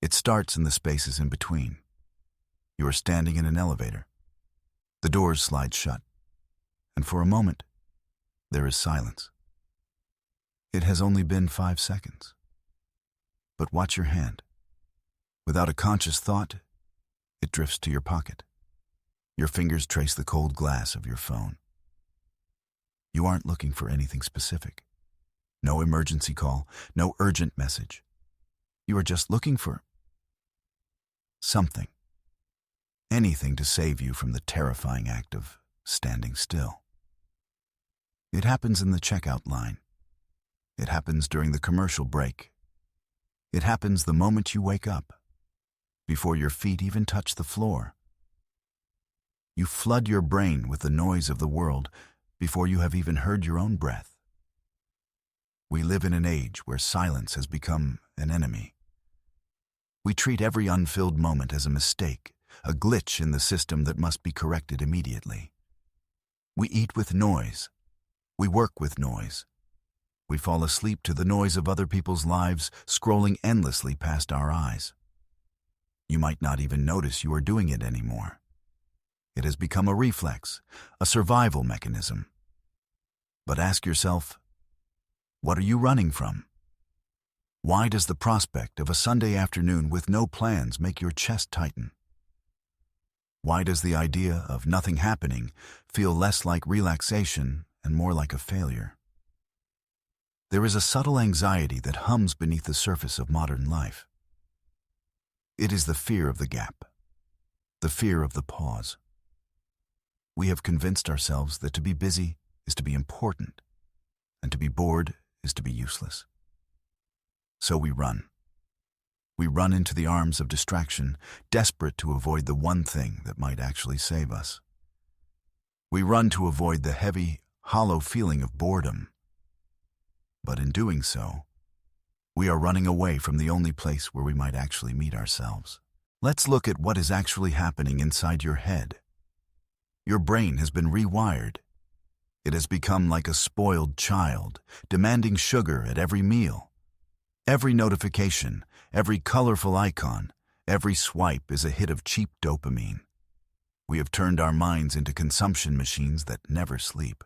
It starts in the spaces in between. You are standing in an elevator. The doors slide shut, and for a moment, there is silence. It has only been 5 seconds. But watch your hand. Without a conscious thought, it drifts to your pocket. Your fingers trace the cold glass of your phone. You aren't looking for anything specific. No emergency call, no urgent message. You are just looking for something. Anything to save you from the terrifying act of standing still. It happens in the checkout line. It happens during the commercial break. It happens the moment you wake up, before your feet even touch the floor. You flood your brain with the noise of the world before you have even heard your own breath. We live in an age where silence has become an enemy. We treat every unfilled moment as a mistake, a glitch in the system that must be corrected immediately. We eat with noise. We work with noise. We fall asleep to the noise of other people's lives, scrolling endlessly past our eyes. You might not even notice you are doing it anymore. It has become a reflex, a survival mechanism. But ask yourself, what are you running from? Why does the prospect of a Sunday afternoon with no plans make your chest tighten? Why does the idea of nothing happening feel less like relaxation and more like a failure? There is a subtle anxiety that hums beneath the surface of modern life. It is the fear of the gap, the fear of the pause. We have convinced ourselves that to be busy is to be important, and to be bored is to be useless. So we run. We run into the arms of distraction, desperate to avoid the one thing that might actually save us. We run to avoid the heavy, hollow feeling of boredom. But in doing so, we are running away from the only place where we might actually meet ourselves. Let's look at what is actually happening inside your head. Your brain has been rewired. It has become like a spoiled child, demanding sugar at every meal. Every notification, every colorful icon, every swipe is a hit of cheap dopamine. We have turned our minds into consumption machines that never sleep.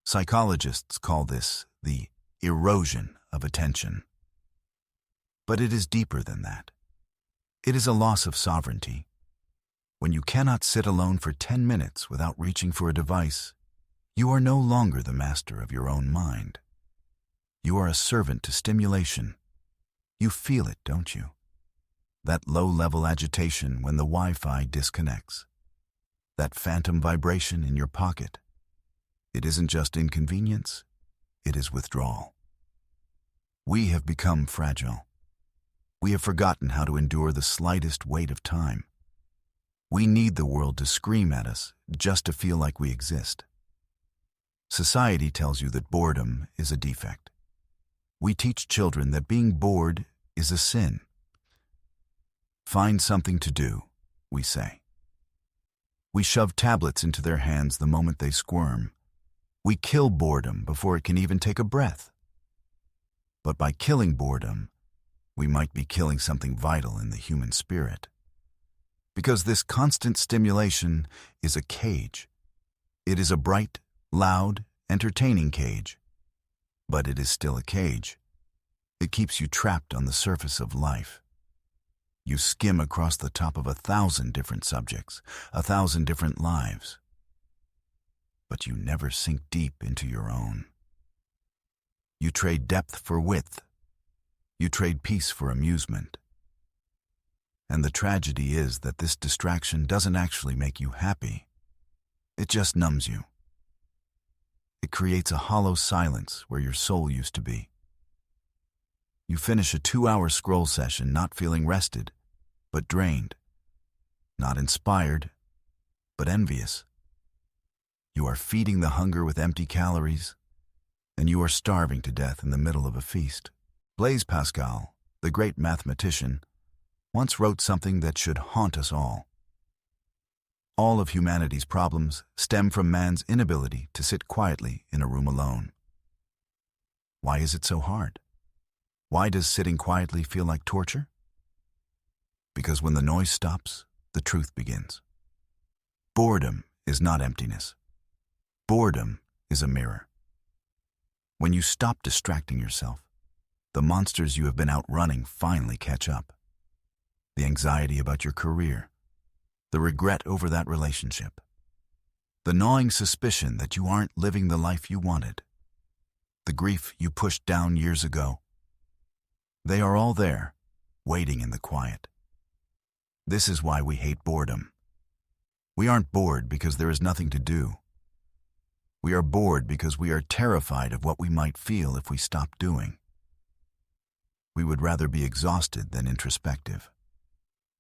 Psychologists call this the erosion of attention. But it is deeper than that. It is a loss of sovereignty. When you cannot sit alone for 10 minutes without reaching for a device, you are no longer the master of your own mind. You are a servant to stimulation. You feel it, don't you? That low-level agitation when the Wi-Fi disconnects. That phantom vibration in your pocket. It isn't just inconvenience, it is withdrawal. We have become fragile. We have forgotten how to endure the slightest weight of time. We need the world to scream at us just to feel like we exist. Society tells you that boredom is a defect. We teach children that being bored is a sin. Find something to do, we say. We shove tablets into their hands the moment they squirm. We kill boredom before it can even take a breath. But by killing boredom, we might be killing something vital in the human spirit. Because this constant stimulation is a cage. It is a bright, loud, entertaining cage. But it is still a cage. It keeps you trapped on the surface of life. You skim across the top of 1,000 different subjects, 1,000 different lives. But you never sink deep into your own. You trade depth for width. You trade peace for amusement. And the tragedy is that this distraction doesn't actually make you happy. It just numbs you. It creates a hollow silence where your soul used to be. You finish a 2-hour scroll session not feeling rested, but drained. Not inspired, but envious. You are feeding the hunger with empty calories, and you are starving to death in the middle of a feast. Blaise Pascal, the great mathematician, once wrote something that should haunt us all. All of humanity's problems stem from man's inability to sit quietly in a room alone. Why is it so hard? Why does sitting quietly feel like torture? because when the noise stops, the truth begins. Boredom is not emptiness. Boredom is a mirror. When you stop distracting yourself, the monsters you have been outrunning finally catch up. The anxiety about your career, the regret over that relationship, the gnawing suspicion that you aren't living the life you wanted, the grief you pushed down years ago. They are all there, waiting in the quiet. This is why we hate boredom. We aren't bored because there is nothing to do. We are bored because we are terrified of what we might feel if we stop doing. We would rather be exhausted than introspective.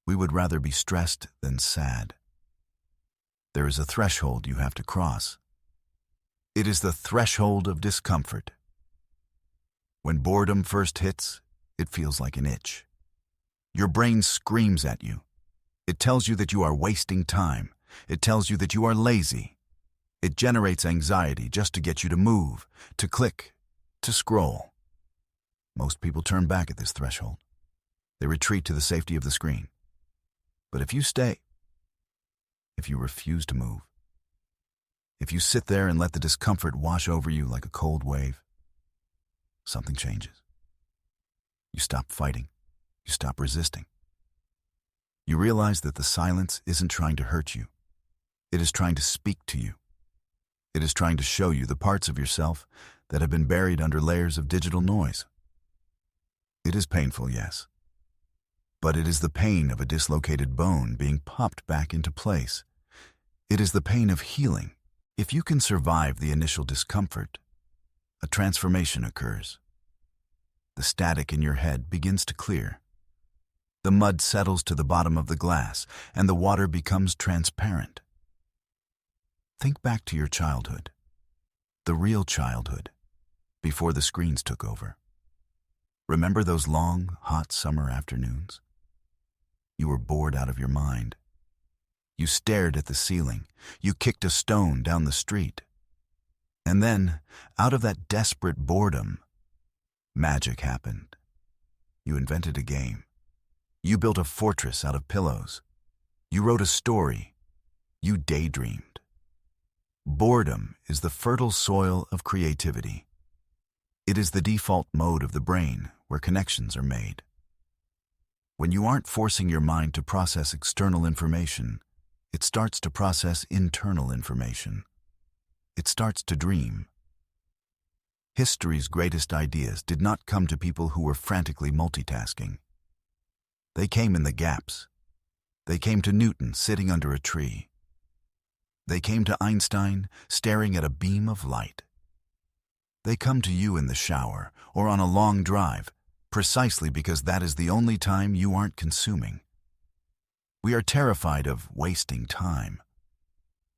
We would rather be stressed than sad. There is a threshold you have to cross. It is the threshold of discomfort. When boredom first hits, it feels like an itch. Your brain screams at you. It tells you that you are wasting time. It tells you that you are lazy. It generates anxiety just to get you to move, to click, to scroll. Most people turn back at this threshold. They retreat to the safety of the screen. But if you stay, if you refuse to move, if you sit there and let the discomfort wash over you like a cold wave, something changes. You stop fighting. You stop resisting. You realize that the silence isn't trying to hurt you. It is trying to speak to you. It is trying to show you the parts of yourself that have been buried under layers of digital noise. It is painful, yes. But it is the pain of a dislocated bone being popped back into place. It is the pain of healing. If you can survive the initial discomfort, a transformation occurs. The static in your head begins to clear. The mud settles to the bottom of the glass, and the water becomes transparent. Think back to your childhood, the real childhood, before the screens took over. Remember those long, hot summer afternoons? You were bored out of your mind. You stared at the ceiling. You kicked a stone down the street. And then, out of that desperate boredom, magic happened. You invented a game. You built a fortress out of pillows. You wrote a story. You daydreamed. Boredom is the fertile soil of creativity. It is the default mode of the brain where connections are made. When you aren't forcing your mind to process external information, it starts to process internal information. It starts to dream. History's greatest ideas did not come to people who were frantically multitasking. They came in the gaps. They came to Newton sitting under a tree. They came to Einstein staring at a beam of light. They come to you in the shower or on a long drive, precisely because that is the only time you aren't consuming. We are terrified of wasting time,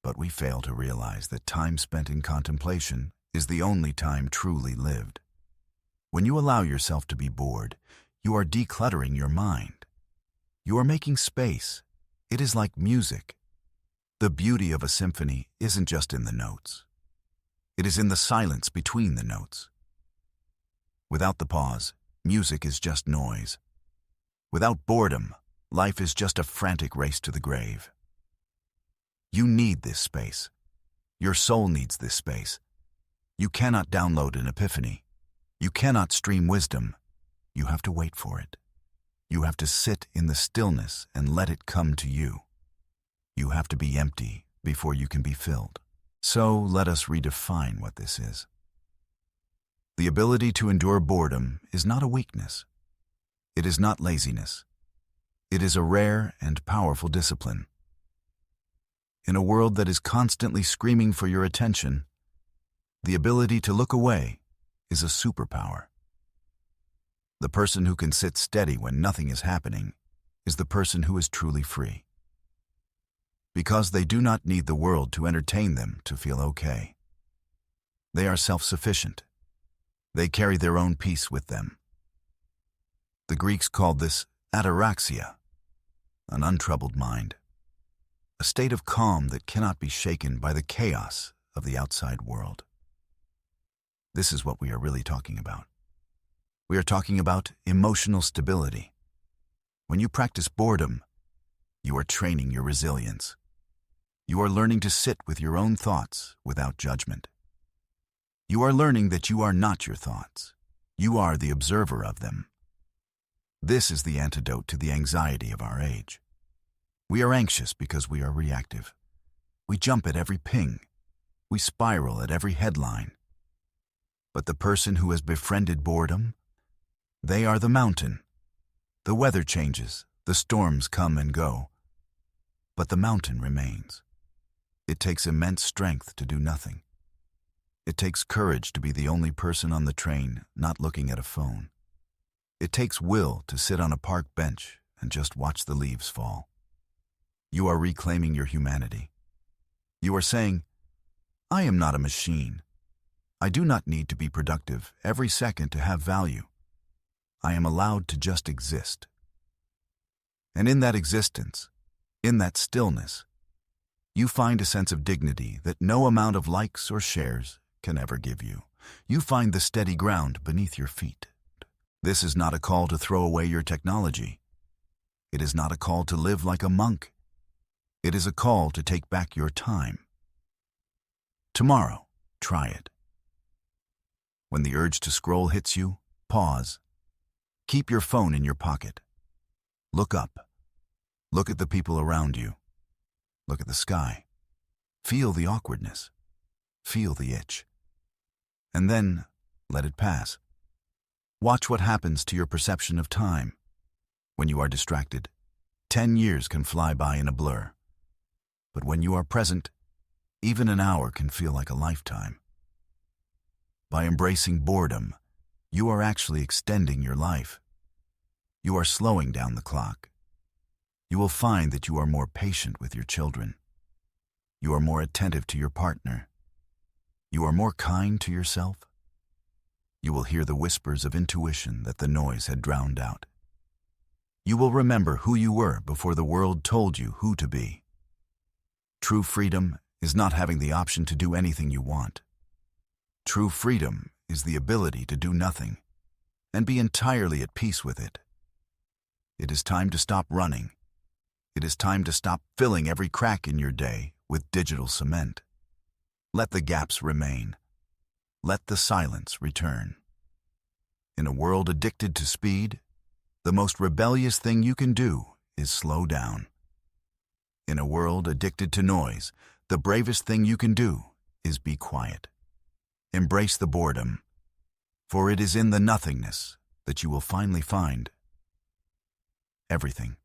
but we fail to realize that time spent in contemplation is the only time truly lived. When you allow yourself to be bored, you are decluttering your mind. You are making space. It is like music. The beauty of a symphony isn't just in the notes. It is in the silence between the notes. Without the pause, music is just noise. Without boredom, life is just a frantic race to the grave. You need this space. Your soul needs this space. You cannot download an epiphany. You cannot stream wisdom. You have to wait for it. You have to sit in the stillness and let it come to you. You have to be empty before you can be filled. So let us redefine what this is. The ability to endure boredom is not a weakness. It is not laziness. It is a rare and powerful discipline. In a world that is constantly screaming for your attention, the ability to look away is a superpower. The person who can sit steady when nothing is happening is the person who is truly free. Because they do not need the world to entertain them to feel okay. They are self-sufficient. They carry their own peace with them. The Greeks called this ataraxia, an untroubled mind, a state of calm that cannot be shaken by the chaos of the outside world. This is what we are really talking about. We are talking about emotional stability. When you practice boredom, you are training your resilience. You are learning to sit with your own thoughts without judgment. You are learning that you are not your thoughts. You are the observer of them. This is the antidote to the anxiety of our age. We are anxious because we are reactive. We jump at every ping. We spiral at every headline. But the person who has befriended boredom, they are the mountain. The weather changes, the storms come and go, but the mountain remains. It takes immense strength to do nothing. It takes courage to be the only person on the train not looking at a phone. It takes will to sit on a park bench and just watch the leaves fall. You are reclaiming your humanity. You are saying, I am not a machine. I do not need to be productive every second to have value. I am allowed to just exist. And in that existence, in that stillness, you find a sense of dignity that no amount of likes or shares can ever give you. You find the steady ground beneath your feet. This is not a call to throw away your technology. It is not a call to live like a monk. It is a call to take back your time. Tomorrow, try it. When the urge to scroll hits you, pause. Keep your phone in your pocket. Look up. Look at the people around you. Look at the sky. Feel the awkwardness. Feel the itch. And then let it pass. Watch what happens to your perception of time. When you are distracted, 10 years can fly by in a blur. But when you are present, even an hour can feel like a lifetime. By embracing boredom, you are actually extending your life. You are slowing down the clock. You will find that you are more patient with your children. You are more attentive to your partner. You are more kind to yourself. You will hear the whispers of intuition that the noise had drowned out. You will remember who you were before the world told you who to be. True freedom is not having the option to do anything you want. True freedom is the ability to do nothing and be entirely at peace with it. It is time to stop running. It is time to stop filling every crack in your day with digital cement. Let the gaps remain. Let the silence return. In a world addicted to speed, the most rebellious thing you can do is slow down. In a world addicted to noise, the bravest thing you can do is be quiet. Embrace the boredom, for it is in the nothingness that you will finally find everything.